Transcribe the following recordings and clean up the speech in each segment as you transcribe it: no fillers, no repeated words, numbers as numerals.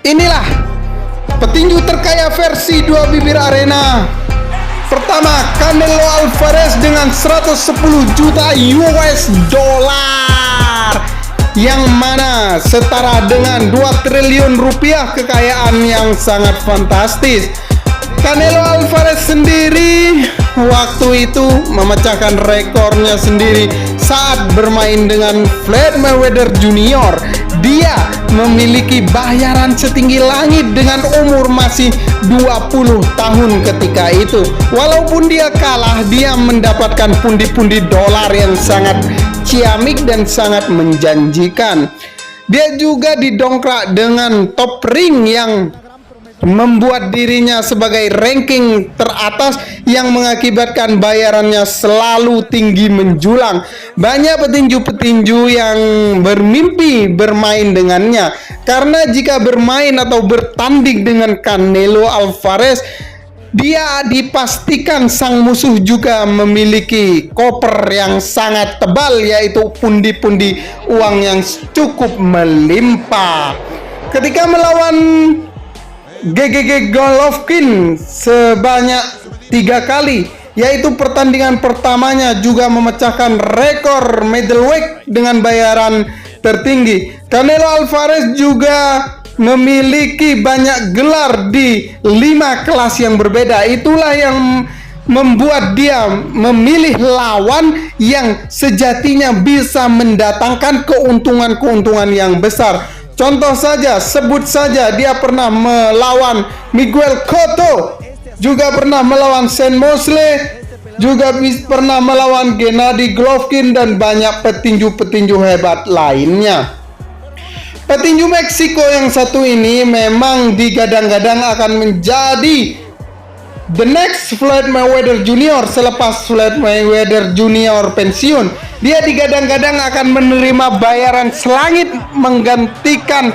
Inilah petinju terkaya versi dua bibir arena. Pertama, Canelo Alvarez dengan 110 juta US dollar, yang mana setara dengan 2 triliun rupiah, kekayaan yang sangat fantastis. Canelo Alvarez sendiri waktu itu memecahkan rekornya sendiri saat bermain dengan Floyd Mayweather Jr. Dia memiliki bayaran setinggi langit dengan umur masih 20 tahun ketika itu. Walaupun dia kalah, dia mendapatkan pundi-pundi dolar yang sangat ciamik dan sangat menjanjikan. Dia juga didongkrak dengan top ring yang membuat dirinya sebagai ranking teratas, yang mengakibatkan bayarannya selalu tinggi menjulang. Banyak petinju-petinju yang bermimpi bermain dengannya, karena jika bermain atau bertanding dengan Canelo Alvarez, dia dipastikan sang musuh juga memiliki koper yang sangat tebal, yaitu pundi-pundi uang yang cukup melimpah. Ketika melawan GGG Golovkin sebanyak 3 kali, yaitu pertandingan pertamanya juga memecahkan rekor middleweight dengan bayaran tertinggi. Canelo Alvarez juga memiliki banyak gelar di 5 kelas yang berbeda. Itulah yang membuat dia memilih lawan yang sejatinya bisa mendatangkan keuntungan-keuntungan yang besar. Contoh saja, sebut saja, dia pernah melawan Miguel Cotto, juga pernah melawan Sean Mosley, juga pernah melawan Gennady Golovkin, dan banyak petinju-petinju hebat lainnya. Petinju Meksiko yang satu ini memang digadang-gadang akan menjadi the next Floyd Mayweather Jr. selepas Floyd Mayweather Jr. pensiun. Dia digadang-gadang akan menerima bayaran selangit menggantikan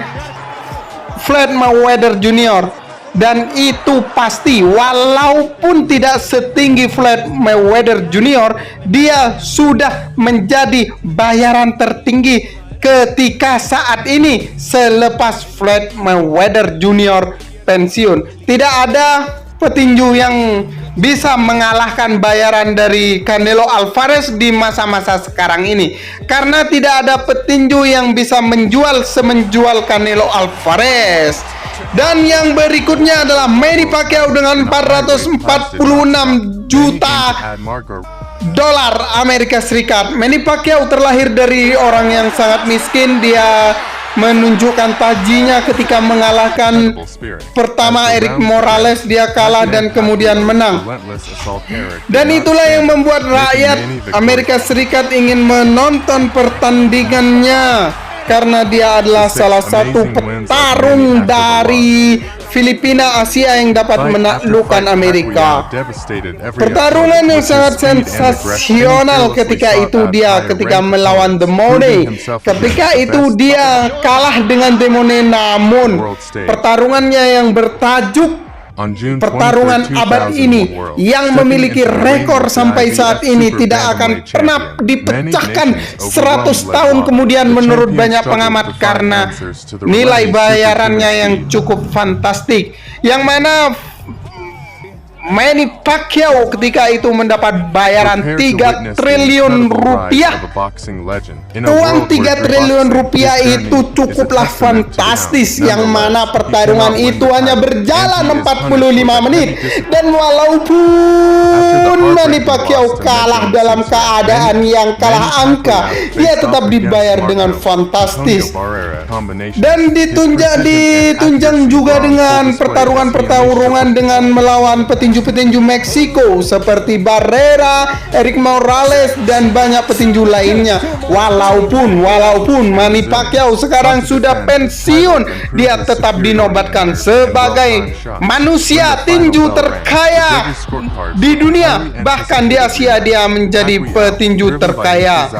Floyd Mayweather Jr. Dan itu pasti, walaupun tidak setinggi Floyd Mayweather Jr., dia sudah menjadi bayaran tertinggi ketika saat ini selepas Floyd Mayweather Jr. pensiun. Tidak ada petinju yang bisa mengalahkan bayaran dari Canelo Alvarez di masa-masa sekarang ini, karena tidak ada petinju yang bisa menjual semenjual Canelo Alvarez. Dan yang berikutnya adalah Manny Pacquiao dengan 446 juta dolar Amerika Serikat. Manny Pacquiao terlahir dari orang yang sangat miskin. Dia menunjukkan tajinya ketika mengalahkan pertama Erik Morales. Dia kalah dan kemudian menang. Dan itulah yang membuat rakyat Amerika Serikat ingin menonton pertandingannya, karena dia adalah salah satu petarung dari Filipina Asia yang dapat menaklukkan Amerika. Pertarungan yang sangat sensasional ketika itu dia ketika melawan Demone. Ketika itu dia kalah dengan Demone, namun pertarungannya yang bertajuk pertarungan abad ini, yang memiliki rekor sampai saat ini tidak akan pernah dipecahkan 100 tahun kemudian menurut banyak pengamat, karena nilai bayarannya yang cukup fantastik, yang mana Manny Pacquiao ketika itu mendapat bayaran 3 triliun rupiah. Uang 3 triliun rupiah itu cukuplah fantastis, yang mana pertarungan itu hanya berjalan 45 menit. Dan walaupun Manny Pacquiao kalah dalam keadaan yang kalah angka, dia tetap dibayar dengan fantastis. Dan ditunjang juga dengan pertarungan dengan melawan petinju Meksiko seperti Barrera, Erik Morales, dan banyak petinju lainnya. Walaupun Manny Pacquiao sekarang sudah pensiun, dia tetap dinobatkan sebagai manusia tinju terkaya di dunia. Bahkan di Asia dia menjadi petinju terkaya.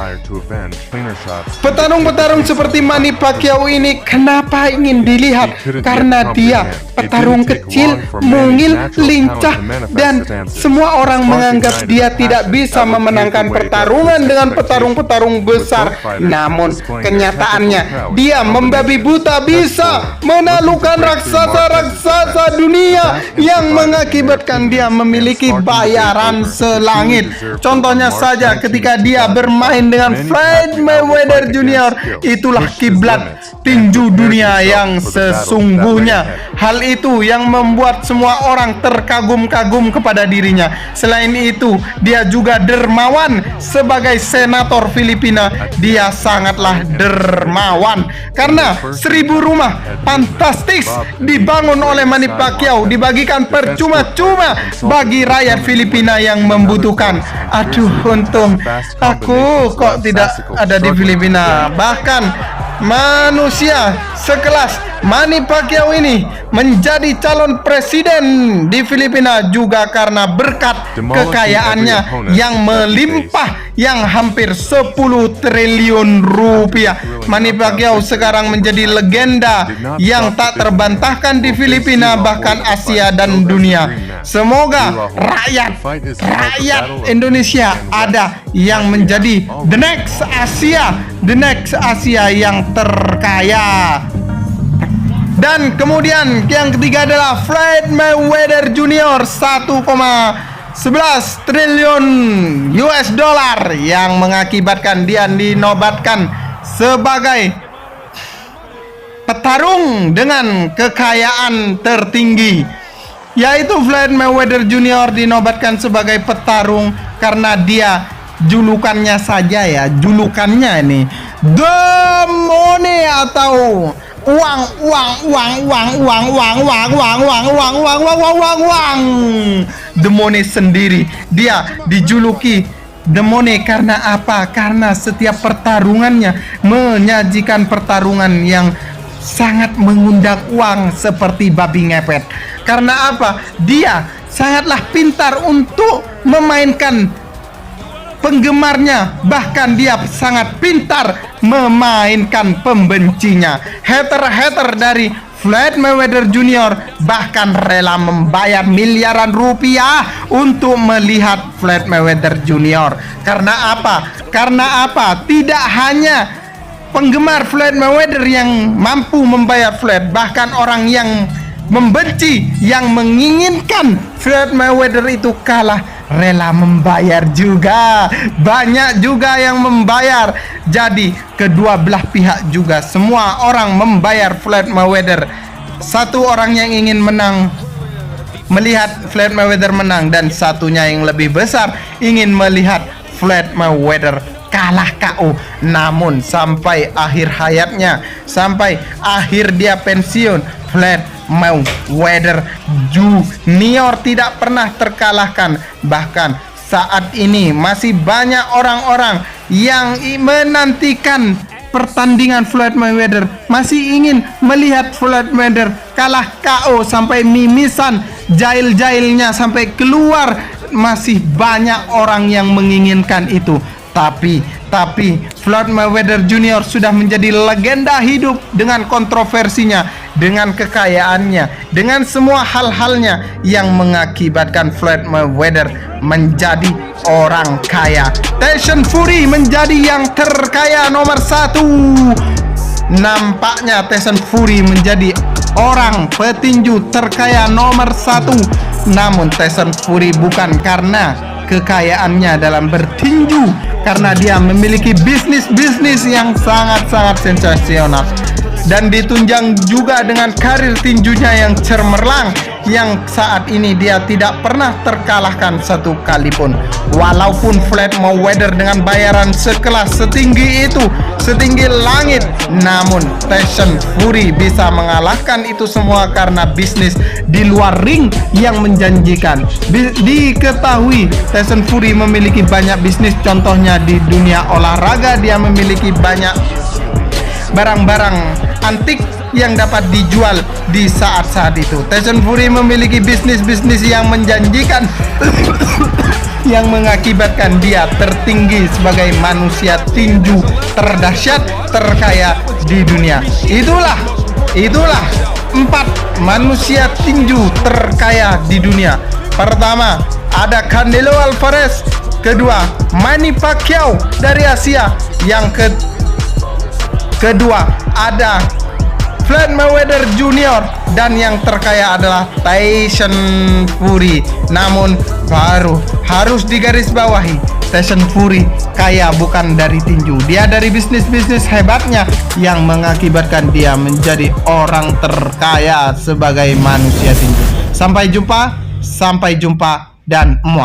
Petarung-petarung seperti Manny Pacquiao ini kenapa ingin dilihat? Karena dia petarung kecil, mungil, lincah, dan semua orang menganggap dia tidak bisa memenangkan pertarungan dengan petarung-petarung besar. Namun kenyataannya dia membabi buta bisa menaklukkan raksasa-raksasa dunia yang mengakibatkan dia memiliki bayaran selangit. Contohnya saja ketika dia bermain dengan Floyd Mayweather Jr. Itulah kiblat tinju dunia yang sesungguhnya. Hal itu yang membuat semua orang terkagum-kagum kepada dirinya. Selain itu, dia juga dermawan. Sebagai senator Filipina, dia sangatlah dermawan karena 1000 rumah fantastis dibangun oleh Manny Pacquiao, dibagikan percuma-cuma bagi rakyat Filipina yang membutuhkan. Aduh, untung aku kok tidak ada di Filipina. Bahkan manusia sekelas Manny Pacquiao ini menjadi calon presiden di Filipina juga karena berkat kekayaannya yang melimpah, yang hampir 10 triliun rupiah. Manny Pacquiao sekarang menjadi legenda yang tak terbantahkan di Filipina, bahkan Asia dan dunia. Semoga rakyat Indonesia ada yang menjadi the next Asia yang terkaya. Dan kemudian yang ketiga adalah Floyd Mayweather Jr. 1,11 triliun US dollar yang mengakibatkan dia dinobatkan sebagai petarung dengan kekayaan tertinggi, yaitu Floyd Mayweather Jr. dinobatkan sebagai petarung karena dia julukannya julukannya ini The Money atau uang. The Money sendiri. Dia dijuluki The Money karena apa? Karena setiap pertarungannya menyajikan pertarungan yang sangat mengundang uang seperti babi ngepet. Karena apa? Dia sangatlah pintar untuk memainkan penggemarnya, bahkan dia sangat pintar memainkan pembencinya. Hater dari Floyd Mayweather Jr. bahkan rela membayar miliaran rupiah untuk melihat Floyd Mayweather Jr. Karena apa? Tidak hanya penggemar Floyd Mayweather yang mampu membayar Floyd, bahkan orang yang membenci, yang menginginkan Floyd Mayweather itu kalah, rela membayar juga. Banyak juga yang membayar. Jadi kedua belah pihak juga, semua orang membayar Floyd Mayweather. Satu orang yang ingin melihat Floyd Mayweather menang, dan satunya yang lebih besar ingin melihat Floyd Mayweather kalah KO. Namun sampai akhir hayatnya, sampai akhir dia pensiun, Floyd Mayweather Junior tidak pernah terkalahkan. Bahkan saat ini masih banyak orang-orang yang menantikan pertandingan Floyd Mayweather, masih ingin melihat Floyd Mayweather kalah KO sampai mimisan, jail-jailnya sampai keluar. Masih banyak orang yang menginginkan itu. Tapi Floyd Mayweather Jr. sudah menjadi legenda hidup dengan kontroversinya, dengan kekayaannya, dengan semua hal-halnya yang mengakibatkan Floyd Mayweather menjadi orang kaya. Tyson Fury menjadi yang terkaya nomor 1. Nampaknya Tyson Fury menjadi orang petinju terkaya nomor 1. Namun Tyson Fury bukan karena kekayaannya dalam bertinju, karena dia memiliki bisnis yang sangat-sangat sensasional, dan ditunjang juga dengan karir tinjunya yang cemerlang, yang saat ini dia tidak pernah terkalahkan satu kali pun. Walaupun Floyd Mayweather dengan bayaran sekelas setinggi itu, setinggi langit, namun Tyson Fury bisa mengalahkan itu semua karena bisnis di luar ring yang menjanjikan. Diketahui Tyson Fury memiliki banyak bisnis, contohnya di dunia olahraga dia memiliki banyak barang-barang antik yang dapat dijual di saat-saat itu. Tyson Fury memiliki bisnis-bisnis yang menjanjikan yang mengakibatkan dia tertinggi sebagai manusia tinju terdahsyat, terkaya di dunia. Itulah 4 manusia tinju terkaya di dunia. Pertama, ada Canelo Alvarez. Kedua, Manny Pacquiao dari Asia. Yang kedua, ada Floyd Mayweather Jr. Dan yang terkaya adalah Tyson Fury. Namun baru harus digarisbawahi, Tyson Fury kaya bukan dari tinju. Dia dari bisnis-bisnis hebatnya yang mengakibatkan dia menjadi orang terkaya sebagai manusia tinju. Sampai jumpa dan muah.